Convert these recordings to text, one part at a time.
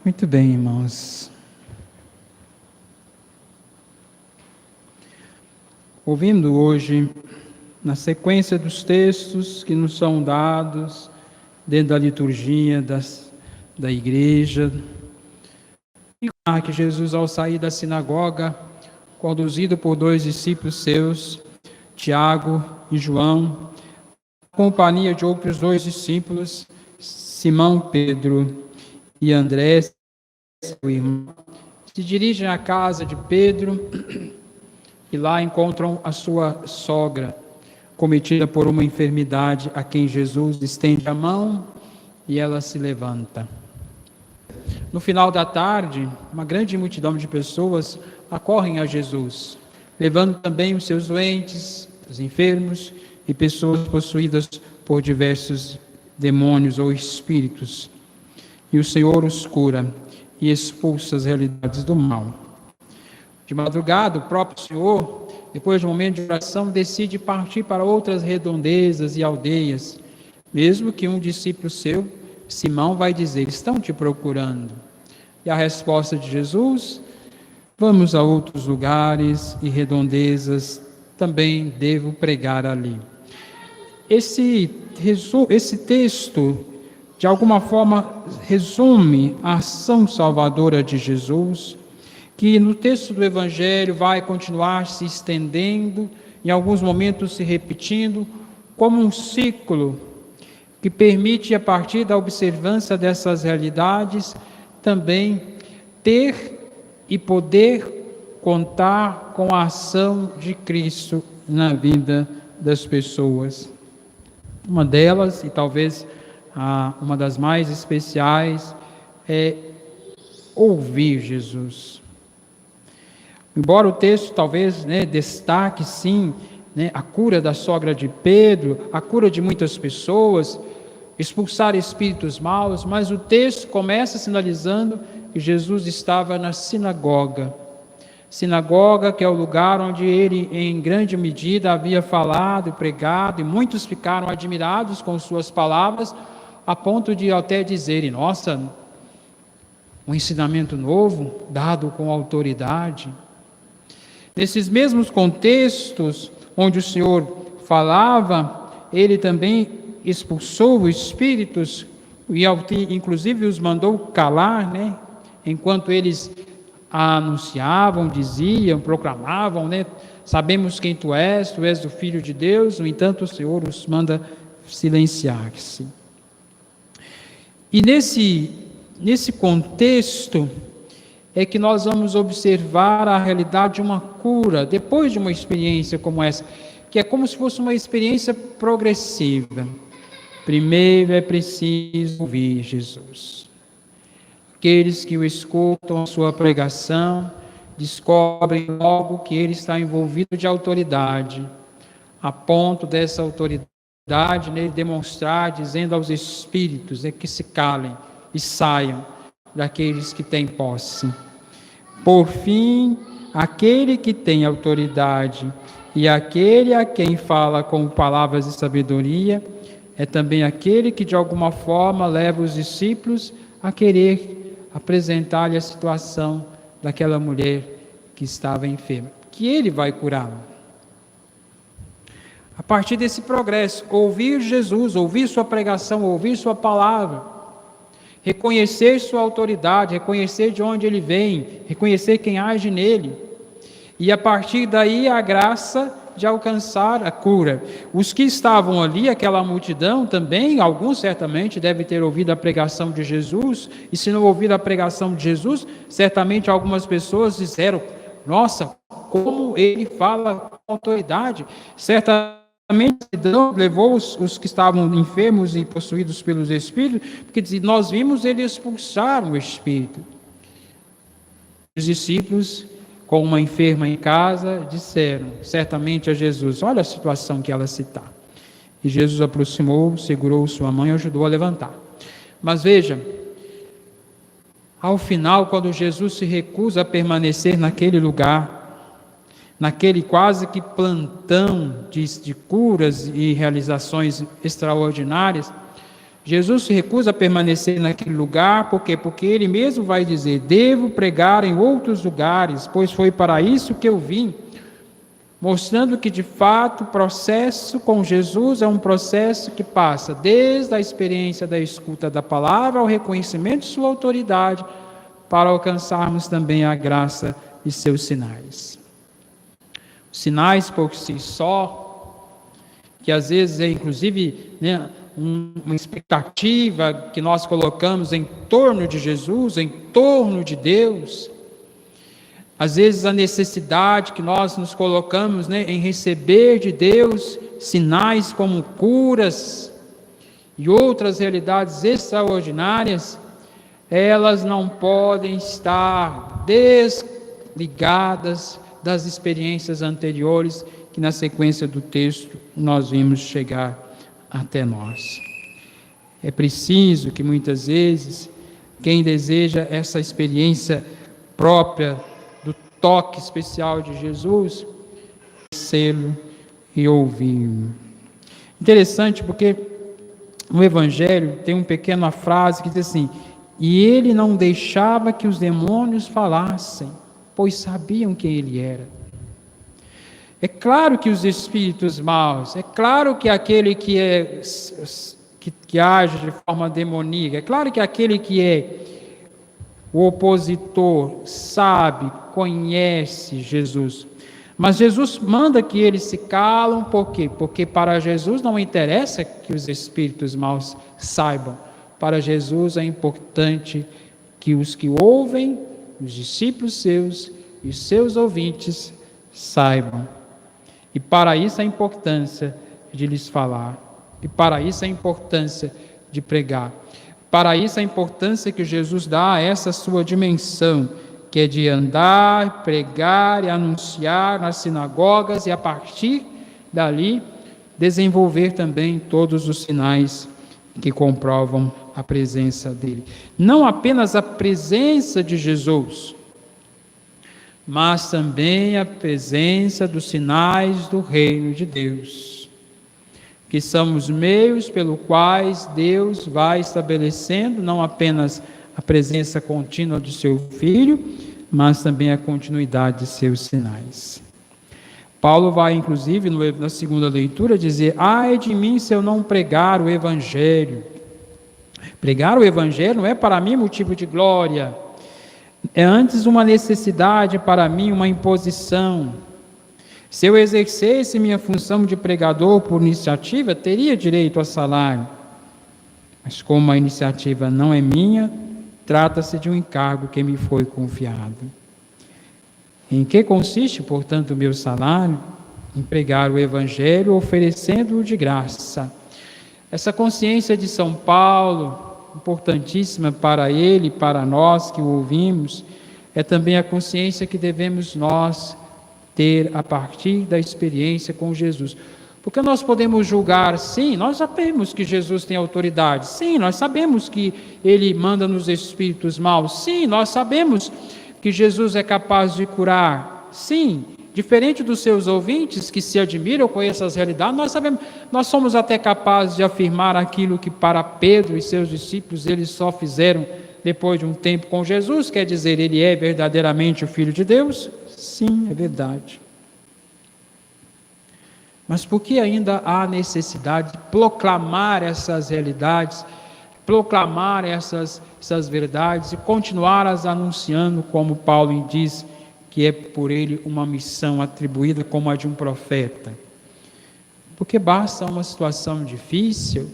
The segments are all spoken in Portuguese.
Muito bem, irmãos. Ouvindo hoje, na sequência dos textos que nos são dados dentro da liturgia da igreja, que Jesus, ao sair da sinagoga, conduzido por dois discípulos seus, Tiago e João, companhia de outros dois discípulos, Simão Pedro e André, seu irmão, se dirigem à casa de Pedro e lá encontram a sua sogra, cometida por uma enfermidade, a quem Jesus estende a mão e ela se levanta. No final da tarde, uma grande multidão de pessoas acorrem a Jesus, levando também os seus doentes, os enfermos e pessoas possuídas por diversos demônios ou espíritos. E o Senhor os cura e expulsa as realidades do mal. De madrugada, o próprio Senhor, depois de um momento de oração, decide partir para outras redondezas e aldeias, mesmo que um discípulo seu, Simão, vai dizer: estão te procurando. E a resposta de Jesus: vamos a outros lugares e redondezas, também devo pregar ali. Esse texto, de alguma forma, resume a ação salvadora de Jesus, que no texto do Evangelho vai continuar se estendendo, em alguns momentos se repetindo, como um ciclo que permite, a partir da observância dessas realidades, também ter e poder contar com a ação de Cristo na vida das pessoas. Uma delas, e talvez uma das mais especiais, é ouvir Jesus. Embora o texto talvez destaque sim a cura da sogra de Pedro, a cura de muitas pessoas, expulsar espíritos maus, mas o texto começa sinalizando que Jesus estava na sinagoga. Sinagoga, que é o lugar onde ele, em grande medida, havia falado e pregado, e muitos ficaram admirados com suas palavras, a ponto de até dizerem: nossa, um ensinamento novo, dado com autoridade. Nesses mesmos contextos onde o Senhor falava, ele também expulsou os espíritos e inclusive os mandou calar, enquanto eles anunciavam, diziam, proclamavam, sabemos quem tu és o Filho de Deus. No entanto, o Senhor os manda silenciar-se. E nesse contexto é que nós vamos observar a realidade de uma cura, depois de uma experiência como essa, que é como se fosse uma experiência progressiva. Primeiro é preciso ouvir Jesus. Aqueles que o escutam a sua pregação, descobrem logo que ele está envolvido de autoridade, a ponto dessa autoridade nele demonstrar, dizendo aos espíritos que se calem e saiam daqueles que têm posse. Por fim, aquele que tem autoridade e aquele a quem fala com palavras de sabedoria é também aquele que de alguma forma leva os discípulos a querer apresentar-lhe a situação daquela mulher que estava enferma, que ele vai curá-la. A partir desse progresso, ouvir Jesus, ouvir sua pregação, ouvir sua palavra, reconhecer sua autoridade, reconhecer de onde ele vem, reconhecer quem age nele, e a partir daí a graça de alcançar a cura. Os que estavam ali, aquela multidão também, alguns certamente devem ter ouvido a pregação de Jesus, e se não ouviram a pregação de Jesus, certamente algumas pessoas disseram: nossa, como ele fala com autoridade. Certamente levou os que estavam enfermos e possuídos pelos espíritos, porque nós vimos ele expulsar o espírito. Os discípulos, com uma enferma em casa, disseram certamente a Jesus: olha a situação que ela está. E Jesus aproximou, segurou sua mão e ajudou a levantar. Mas veja, ao final, quando Jesus se recusa a permanecer naquele lugar, naquele quase que plantão de curas e realizações extraordinárias, Jesus se recusa a permanecer naquele lugar, por quê? Porque ele mesmo vai dizer: devo pregar em outros lugares, pois foi para isso que eu vim. Mostrando que, de fato, o processo com Jesus é um processo que passa desde a experiência da escuta da palavra ao reconhecimento de sua autoridade, para alcançarmos também a graça e seus sinais. Os sinais por si só, que às vezes é inclusive uma expectativa que nós colocamos em torno de Jesus, em torno de Deus, às vezes a necessidade que nós nos colocamos em receber de Deus sinais como curas e outras realidades extraordinárias, elas não podem estar desligadas das experiências anteriores que na sequência do texto nós vimos chegar até nós. É preciso que muitas vezes quem deseja essa experiência própria do toque especial de Jesus, conhecê-lo e ouvi-lo. Interessante porque no Evangelho tem uma pequena frase que diz assim: e ele não deixava que os demônios falassem, pois sabiam quem ele era. É claro que os espíritos maus, é claro que aquele que age de forma demoníaca, é claro que aquele que é o opositor sabe, conhece Jesus. Mas Jesus manda que eles se calam, por quê? Porque para Jesus não interessa que os espíritos maus saibam. Para Jesus é importante que os que ouvem, os discípulos seus e os seus ouvintes saibam. E para isso a importância de lhes falar. E para isso a importância de pregar. Para isso a importância que Jesus dá a essa sua dimensão, que é de andar, pregar e anunciar nas sinagogas e a partir dali desenvolver também todos os sinais que comprovam a presença dele. Não apenas a presença de Jesus, mas também a presença dos sinais do reino de Deus, que são os meios pelos quais Deus vai estabelecendo não apenas a presença contínua do seu Filho, mas também a continuidade de seus sinais. Paulo vai, inclusive, na segunda leitura, dizer: ai de mim se eu não pregar o Evangelho. Pregar o Evangelho não é para mim motivo de glória, é antes uma necessidade para mim, uma imposição. Se eu exercesse minha função de pregador por iniciativa, teria direito a salário. Mas como a iniciativa não é minha, trata-se de um encargo que me foi confiado. Em que consiste, portanto, o meu salário? Em pregar o Evangelho, oferecendo-o de graça. Essa consciência de São Paulo, importantíssima para ele e para nós que o ouvimos, é também a consciência que devemos nós ter a partir da experiência com Jesus. Porque nós podemos julgar, sim, nós sabemos que Jesus tem autoridade, sim, nós sabemos que ele manda nos espíritos maus, sim, nós sabemos que Jesus é capaz de curar, sim. Diferente dos seus ouvintes que se admiram com essas realidades, nós sabemos, nós somos até capazes de afirmar aquilo que para Pedro e seus discípulos eles só fizeram depois de um tempo com Jesus, quer dizer, ele é verdadeiramente o Filho de Deus? Sim, é verdade. Mas por que ainda há necessidade de proclamar essas realidades, proclamar essas verdades e continuar as anunciando, como Paulo diz, que é por ele uma missão atribuída como a de um profeta? Porque basta uma situação difícil,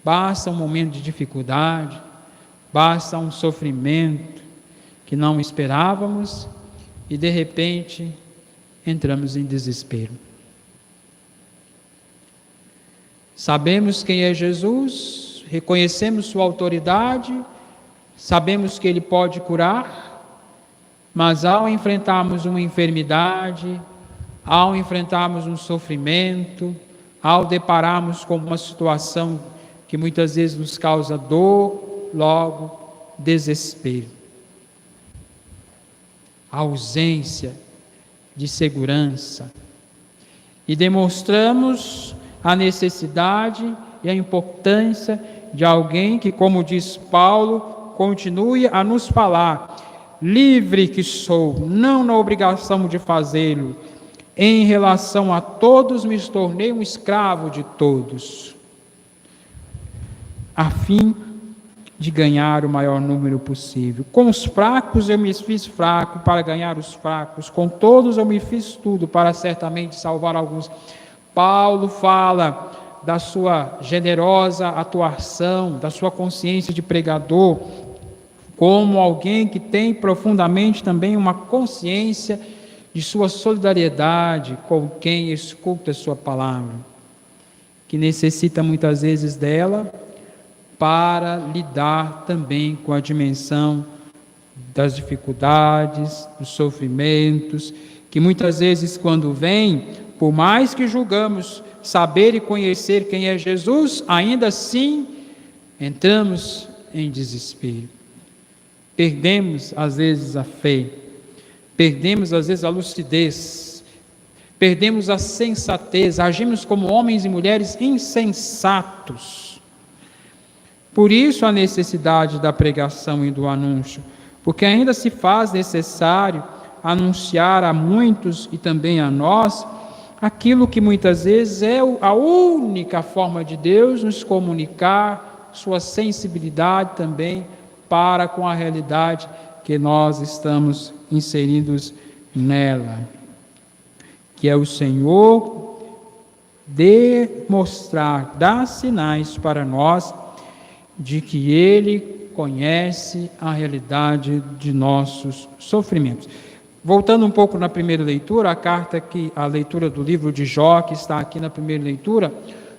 basta um momento de dificuldade, basta um sofrimento que não esperávamos e de repente entramos em desespero. Sabemos quem é Jesus, reconhecemos sua autoridade, sabemos que ele pode curar, mas ao enfrentarmos uma enfermidade, ao enfrentarmos um sofrimento, ao depararmos com uma situação que muitas vezes nos causa dor, logo desespero. A ausência de segurança. E demonstramos a necessidade e a importância de alguém que, como diz Paulo, continue a nos falar: livre que sou, não na obrigação de fazê-lo. Em relação a todos, me tornei um escravo de todos, a fim de ganhar o maior número possível. Com os fracos eu me fiz fraco para ganhar os fracos, com todos eu me fiz tudo para certamente salvar alguns. Paulo fala da sua generosa atuação, da sua consciência de pregador, como alguém que tem profundamente também uma consciência de sua solidariedade com quem escuta a sua palavra, que necessita muitas vezes dela para lidar também com a dimensão das dificuldades, dos sofrimentos, que muitas vezes quando vem, por mais que julgamos saber e conhecer quem é Jesus, ainda assim entramos em desespero. Perdemos às vezes a fé, perdemos às vezes a lucidez, perdemos a sensatez, agimos como homens e mulheres insensatos. Por isso a necessidade da pregação e do anúncio, porque ainda se faz necessário anunciar a muitos e também a nós aquilo que muitas vezes é a única forma de Deus nos comunicar sua sensibilidade também para com a realidade que nós estamos inseridos nela, que é o Senhor demonstrar, dar sinais para nós de que Ele conhece a realidade de nossos sofrimentos. Voltando um pouco na primeira leitura, a leitura do livro de Jó, que está aqui na primeira leitura,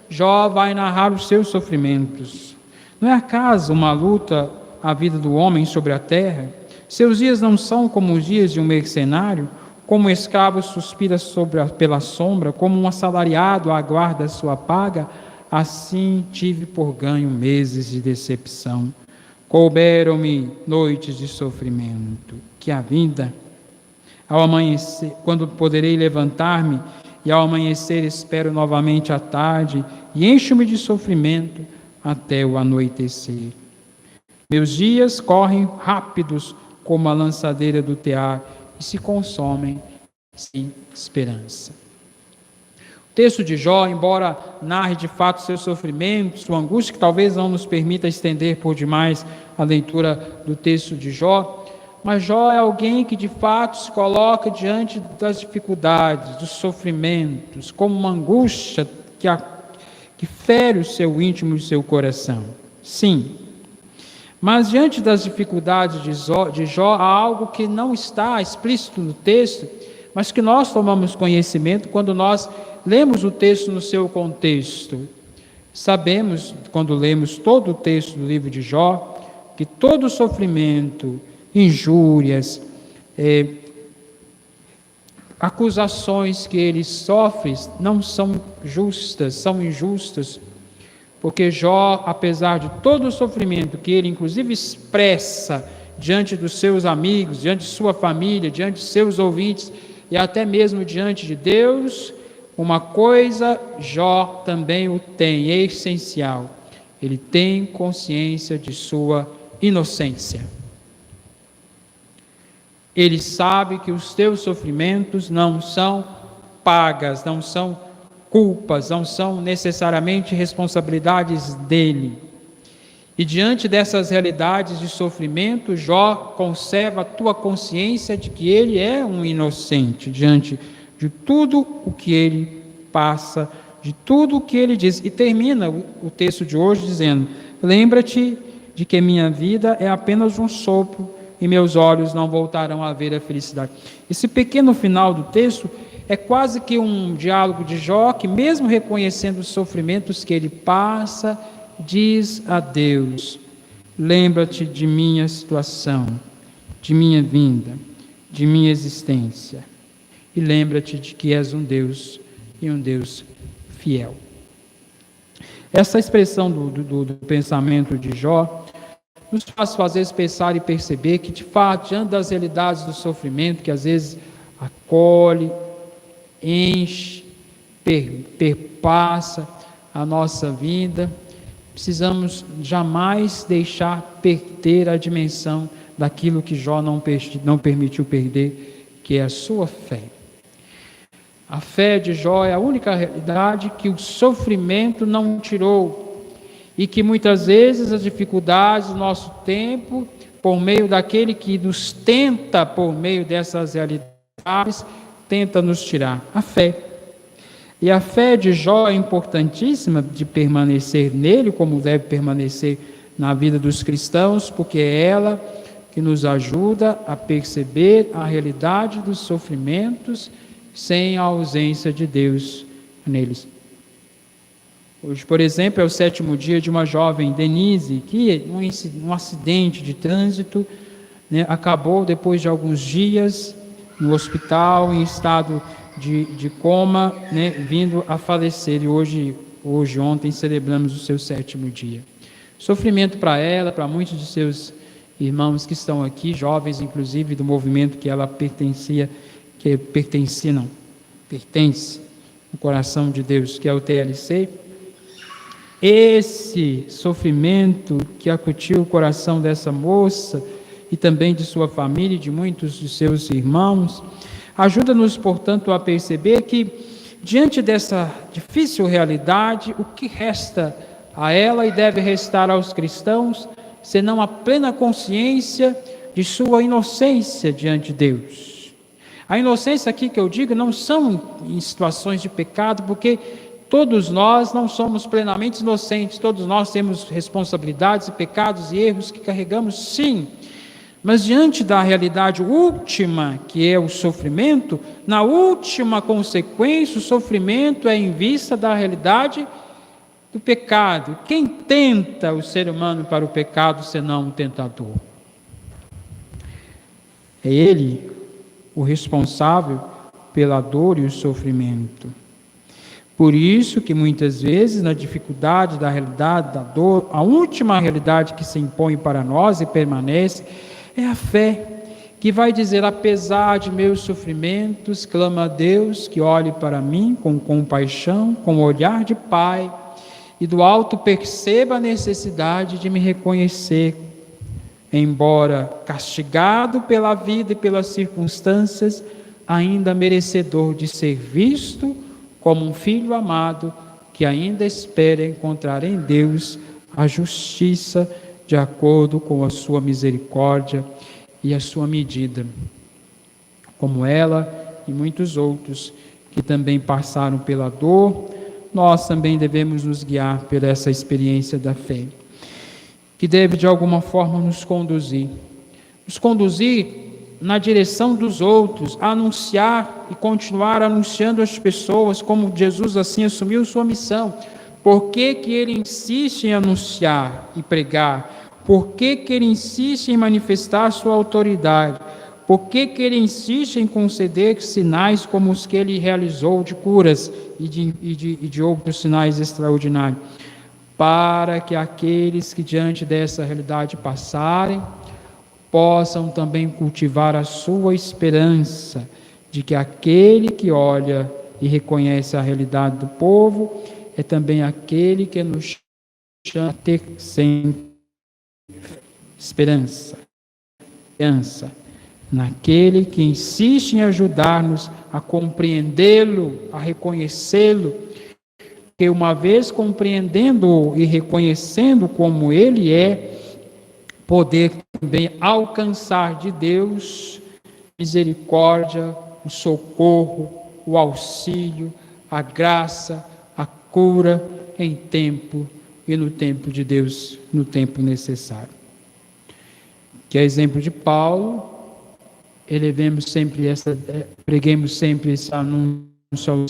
Jó vai narrar os seus sofrimentos. Não é acaso uma luta a vida do homem sobre a terra? Seus dias não são como os dias de um mercenário, como um escravo suspira pela sombra, como um assalariado aguarda sua paga, assim tive por ganho meses de decepção. Couberam-me noites de sofrimento, que a vida, ao amanhecer, quando poderei levantar-me, e ao amanhecer espero novamente a tarde, e encho-me de sofrimento até o anoitecer. Meus dias correm rápidos como a lançadeira do tear e se consomem sem esperança. O texto de Jó, embora narre de fato seus sofrimentos, sua angústia, que talvez não nos permita estender por demais a leitura do texto de Jó, mas Jó é alguém que de fato se coloca diante das dificuldades, dos sofrimentos, como uma angústia que fere o seu íntimo e o seu coração. Sim. Mas diante das dificuldades de Jó, há algo que não está explícito no texto, mas que nós tomamos conhecimento quando nós lemos o texto no seu contexto. Sabemos, quando lemos todo o texto do livro de Jó, que todo sofrimento, injúrias, acusações que ele sofre não são justas, são injustas, porque Jó, apesar de todo o sofrimento que ele inclusive expressa diante dos seus amigos, diante de sua família, diante de seus ouvintes e até mesmo diante de Deus, uma coisa Jó também o tem, é essencial: ele tem consciência de sua inocência. Ele sabe que os teus sofrimentos não são pagas, não são culpas, não são necessariamente responsabilidades dele. E diante dessas realidades de sofrimento, Jó conserva a tua consciência de que ele é um inocente diante de tudo o que ele passa, de tudo o que ele diz. E termina o texto de hoje dizendo: lembra-te de que minha vida é apenas um sopro e meus olhos não voltarão a ver a felicidade. Esse pequeno final do texto é quase que um diálogo de Jó, que mesmo reconhecendo os sofrimentos que ele passa, diz a Deus: lembra-te de minha situação, de minha vinda, de minha existência, e lembra-te de que és um Deus e um Deus fiel. Essa expressão do pensamento de Jó nos faz fazer pensar e perceber que, de fato, diante das realidades do sofrimento, que às vezes acolhe, enche, perpassa a nossa vida, precisamos jamais deixar perder a dimensão daquilo que Jó não permitiu perder, que é a sua fé. A fé de Jó é a única realidade que o sofrimento não tirou e que muitas vezes as dificuldades do nosso tempo, por meio daquele que nos tenta, por meio dessas realidades, tenta nos tirar a fé. E a fé de Jó é importantíssima de permanecer nele, como deve permanecer na vida dos cristãos, porque é ela que nos ajuda a perceber a realidade dos sofrimentos sem a ausência de Deus neles. Hoje, por exemplo, é o 7º dia de uma jovem, Denise, que num acidente de trânsito, acabou depois de alguns dias no hospital em estado de coma, vindo a falecer. E ontem celebramos o seu 7º dia. Sofrimento para ela, para muitos de seus irmãos que estão aqui, jovens inclusive do movimento que ela pertence no coração de Deus, que é o TLC. Esse sofrimento que acutiu o coração dessa moça e também de sua família e de muitos de seus irmãos, ajuda-nos, portanto, a perceber que, diante dessa difícil realidade, o que resta a ela e deve restar aos cristãos, senão a plena consciência de sua inocência diante de Deus. A inocência aqui que eu digo não são em situações de pecado, porque todos nós não somos plenamente inocentes, todos nós temos responsabilidades e pecados e erros que carregamos, sim. Mas diante da realidade última, que é o sofrimento, na última consequência, o sofrimento é em vista da realidade do pecado. Quem tenta o ser humano para o pecado, senão um tentador? É ele o responsável pela dor e o sofrimento. Por isso que muitas vezes, na dificuldade da realidade da dor, a última realidade que se impõe para nós e permanece é a fé, que vai dizer: apesar de meus sofrimentos, clama a Deus que olhe para mim com compaixão, com olhar de Pai, e do alto perceba a necessidade de me reconhecer, embora castigado pela vida e pelas circunstâncias, ainda merecedor de ser visto como um filho amado, que ainda espera encontrar em Deus a justiça de acordo com a sua misericórdia e a sua medida. Como ela e muitos outros que também passaram pela dor, nós também devemos nos guiar por essa experiência da fé, que deve de alguma forma nos conduzir na direção dos outros, a anunciar e continuar anunciando às pessoas, como Jesus assim assumiu sua missão. Por que que ele insiste em anunciar e pregar? Por que que ele insiste em manifestar sua autoridade? Por que que ele insiste em conceder sinais como os que ele realizou de curas e de outros sinais extraordinários? Para que aqueles que diante dessa realidade passarem, possam também cultivar a sua esperança de que aquele que olha e reconhece a realidade do povo é também aquele que nos chama a ter sempre esperança naquele que insiste em ajudar-nos a compreendê-lo, a reconhecê-lo, que uma vez compreendendo e reconhecendo como ele é, poder também alcançar de Deus misericórdia, o socorro, o auxílio, a graça, a cura em tempo e no tempo de Deus, no tempo necessário. Que é exemplo de Paulo, preguemos sempre esse anúncio.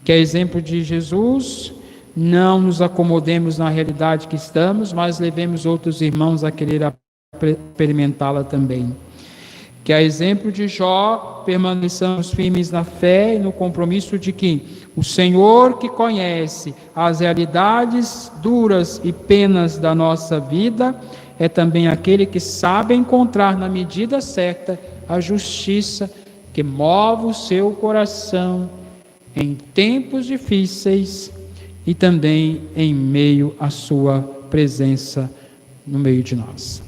Que é exemplo de Jesus, não nos acomodemos na realidade que estamos, mas levemos outros irmãos a querer experimentá-la também. Que a exemplo de Jó, permaneçamos firmes na fé e no compromisso de que o Senhor, que conhece as realidades duras e penas da nossa vida, é também aquele que sabe encontrar na medida certa a justiça que move o seu coração em tempos difíceis e também em meio à sua presença no meio de nós.